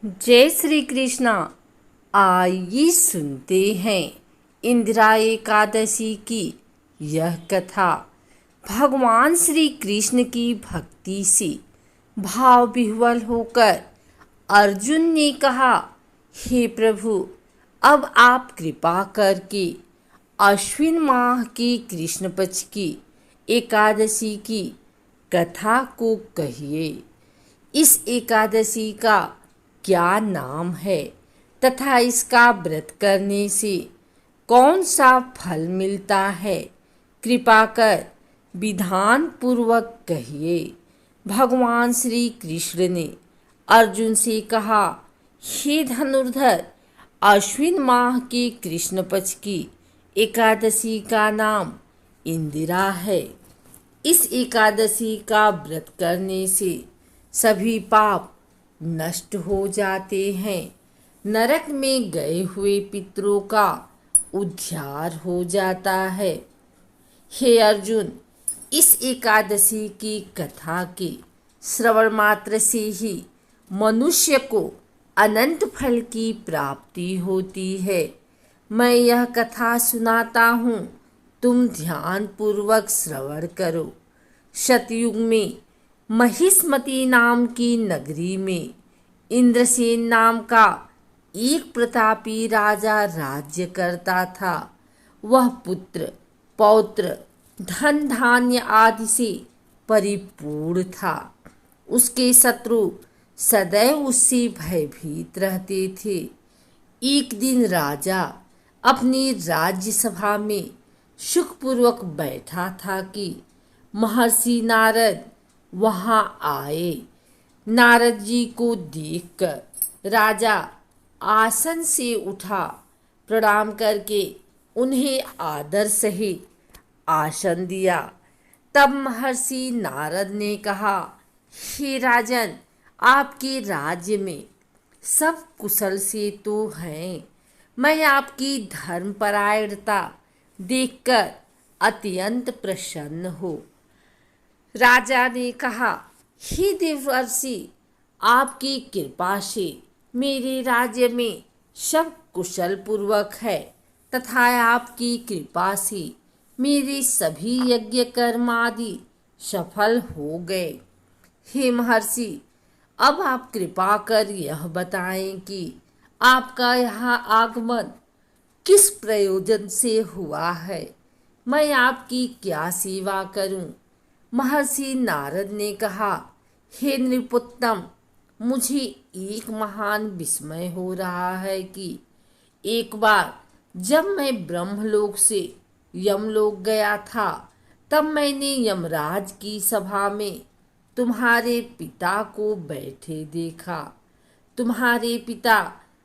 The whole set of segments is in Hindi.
जय श्री कृष्णा। आइए सुनते हैं इंदिरा एकादशी की यह कथा। भगवान श्री कृष्ण की भक्ति से भाव विह्वल होकर अर्जुन ने कहा, हे प्रभु, अब आप कृपा करके अश्विन माह की कृष्ण पक्ष की एकादशी की कथा को कहिए। इस एकादशी का क्या नाम है तथा इसका व्रत करने से कौन सा फल मिलता है, कृपा कर विधान पूर्वक कहिए। भगवान श्री कृष्ण ने अर्जुन से कहा, हे धनुर्धर, अश्विन माह के कृष्ण पक्ष की एकादशी का नाम इंदिरा है। इस एकादशी का व्रत करने से सभी पाप नष्ट हो जाते हैं। नरक में गए हुए पितरों का उद्धार हो जाता है। हे अर्जुन, इस एकादशी की कथा के श्रवण मात्र से ही मनुष्य को अनंत फल की प्राप्ति होती है। मैं यह कथा सुनाता हूँ, तुम ध्यान पूर्वक श्रवण करो। सतयुग में महिष्मती नाम की नगरी में इंद्रसेन नाम का एक प्रतापी राजा राज्य करता था। वह पुत्र, पौत्र, धन धान्य आदि से परिपूर्ण था। उसके शत्रु सदैव उससे भयभीत रहते थे। एक दिन राजा अपनी राज्य सभा में सुखपूर्वक बैठा था कि महर्षि नारद वहां आए। नारद जी को देखकर राजा आसन से उठा, प्रणाम करके उन्हें आदर सहित आसन दिया। तब महर्षि नारद ने कहा, हे राजन, आपके राज्य में सब कुशल से तो हैं। मैं आपकी धर्मपरायणता देखकर अत्यंत प्रसन्न हूँ। राजा ने कहा, हे देवर्षि, आपकी कृपा से मेरे राज्य में सब कुशल पूर्वक है तथा आपकी कृपा से मेरे सभी यज्ञ कर्म आदि सफल हो गए। हे महर्षि, अब आप कृपा कर यह बताएं कि आपका यहाँ आगमन किस प्रयोजन से हुआ है। मैं आपकी क्या सेवा करूं? महर्षि नारद ने कहा, हे नृपोत्तम, मुझे एक महान विस्मय हो रहा है कि एक बार जब मैं ब्रह्मलोक से यमलोक गया था, तब मैंने यमराज की सभा में तुम्हारे पिता को बैठे देखा। तुम्हारे पिता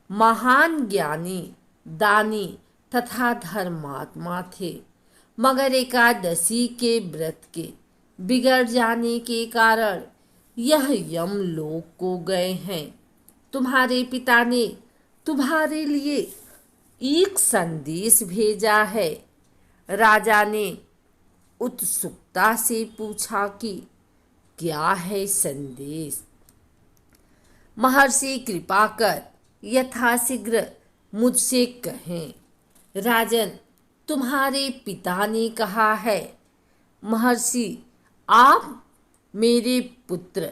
महान ज्ञानी, दानी तथा धर्मात्मा थे, मगर एकादशी के व्रत के बिगड़ जाने के कारण यह यमलोक को गए हैं। तुम्हारे पिता ने तुम्हारे लिए एक संदेश भेजा है। राजा ने उत्सुकता से पूछा कि क्या है संदेश। महर्षि कृपा कर यथाशीघ्र मुझसे कहें। राजन, तुम्हारे पिता ने कहा है, महर्षि, आप मेरे पुत्र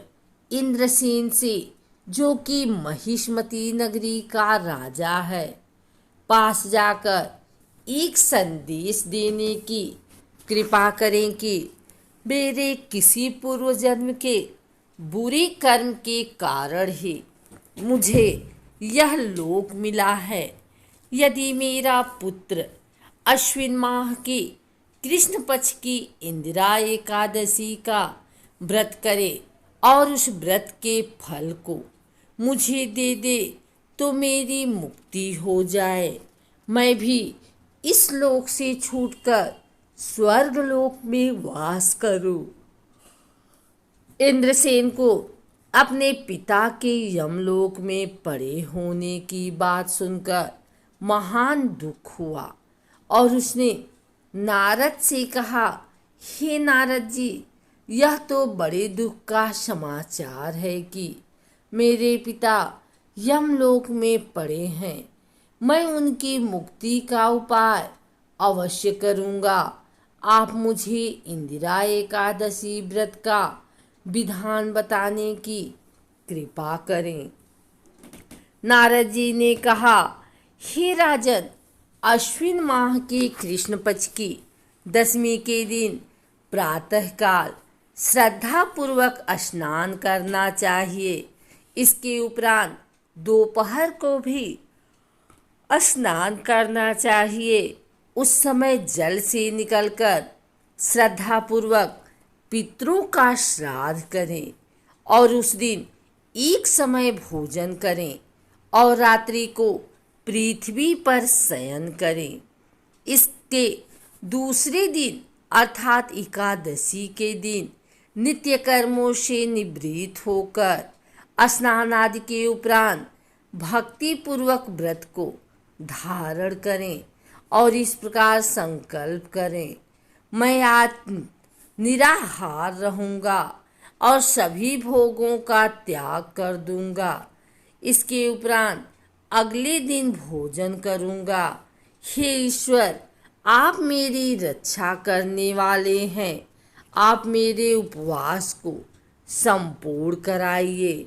इंद्रसेन से, जो कि महिष्मती नगरी का राजा है, पास जाकर एक संदेश देने की कृपा करें कि मेरे किसी पूर्व जन्म के बुरे कर्म के कारण ही मुझे यह लोक मिला है। यदि मेरा पुत्र अश्विन माह की कृष्ण पक्ष की इंदिरा एकादशी का व्रत करे और उस व्रत के फल को मुझे दे दे, तो मेरी मुक्ति हो जाए। मैं भी इस लोक से छूटकर स्वर्ग लोक में वास करूं। इंद्रसेन को अपने पिता के यमलोक में पड़े होने की बात सुनकर महान दुख हुआ और उसने नारद से कहा, हे नारद जी, यह तो बड़े दुख का समाचार है कि मेरे पिता यमलोक में पड़े हैं। मैं उनकी मुक्ति का उपाय अवश्य करूँगा। आप मुझे इंदिरा एकादशी व्रत का विधान बताने की कृपा करें। नारद जी ने कहा, हे राजन, अश्विन माह के कृष्ण पक्ष की दशमी के दिन प्रातःकाल श्रद्धा पूर्वक स्नान करना चाहिए। इसके उपरांत दोपहर को भी स्नान करना चाहिए। उस समय जल से निकलकर श्रद्धा पूर्वक पितरों का श्राद्ध करें और उस दिन एक समय भोजन करें और रात्रि को पृथ्वी पर शयन करें। इसके दूसरे दिन अर्थात एकादशी के दिन नित्य कर्मों से निवृत्त होकर स्नान आदि के उपरांत भक्ति पूर्वक व्रत को धारण करें और इस प्रकार संकल्प करें, मैं आज निराहार रहूँगा और सभी भोगों का त्याग कर दूंगा। इसके उपरांत अगले दिन भोजन करूंगा। हे ईश्वर, आप मेरी रक्षा करने वाले हैं। आप मेरे उपवास को संपूर्ण कराइए।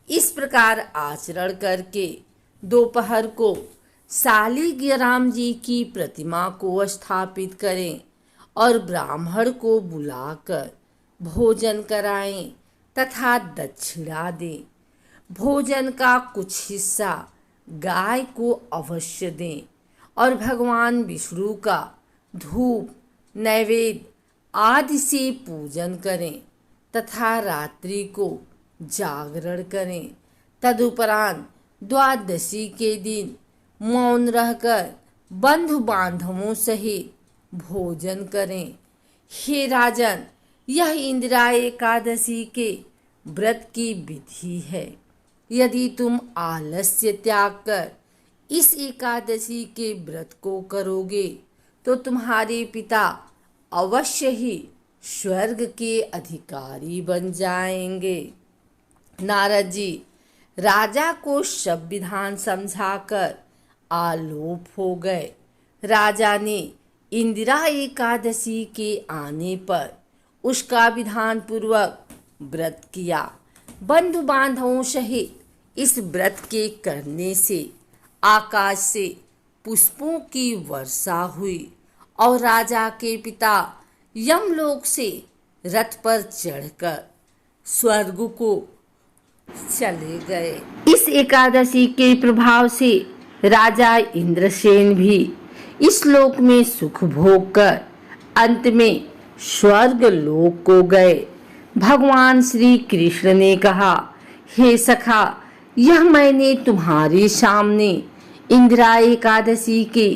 इस प्रकार आचरण करके दोपहर को शालिग्राम जी की प्रतिमा को स्थापित करें और ब्राह्मण को बुलाकर भोजन कराएं तथा दक्षिणा दें। भोजन का कुछ हिस्सा गाय को अवश्य दें और भगवान विष्णु का धूप नैवेद्य आदि से पूजन करें तथा रात्रि को जागरण करें। तदुपरांत द्वादशी के दिन मौन रहकर बंधु बांधवों सहित भोजन करें। हे राजन, यह इंदिरा एकादशी के व्रत की विधि है। यदि तुम आलस्य त्याग कर इस एकादशी के व्रत को करोगे तो तुम्हारे पिता अवश्य ही स्वर्ग के अधिकारी बन जाएंगे। नारद जी राजा को सब विधान समझाकर आलोप हो गए। राजा ने इंदिरा एकादशी के आने पर उसका विधान पूर्वक व्रत किया। बंधु बांधवों सहित इस व्रत के करने से आकाश से पुष्पों की वर्षा हुई और राजा के पिता यमलोक से रथ पर चढ़कर स्वर्ग को चले गए। इस एकादशी के प्रभाव से राजा इंद्रसेन भी इस लोक में सुख भोग कर अंत में स्वर्ग लोक को गए। भगवान श्री कृष्ण ने कहा, हे सखा, यह मैंने तुम्हारे सामने इंदिरा एकादशी के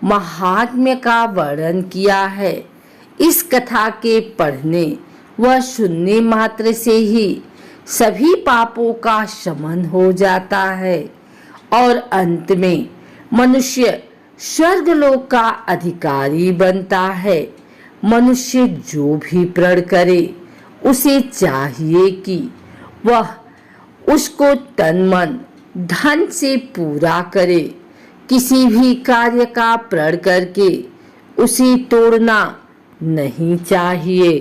महात्म्य का वर्णन किया है। इस कथा के पढ़ने व सुनने मात्र से ही सभी पापों का शमन हो जाता है और अंत में मनुष्य स्वर्गलोक का अधिकारी बनता है। मनुष्य जो भी प्रण करे उसे चाहिए कि वह उसको तन मन धन से पूरा करे। किसी भी कार्य का प्रण करके उसे तोड़ना नहीं चाहिए।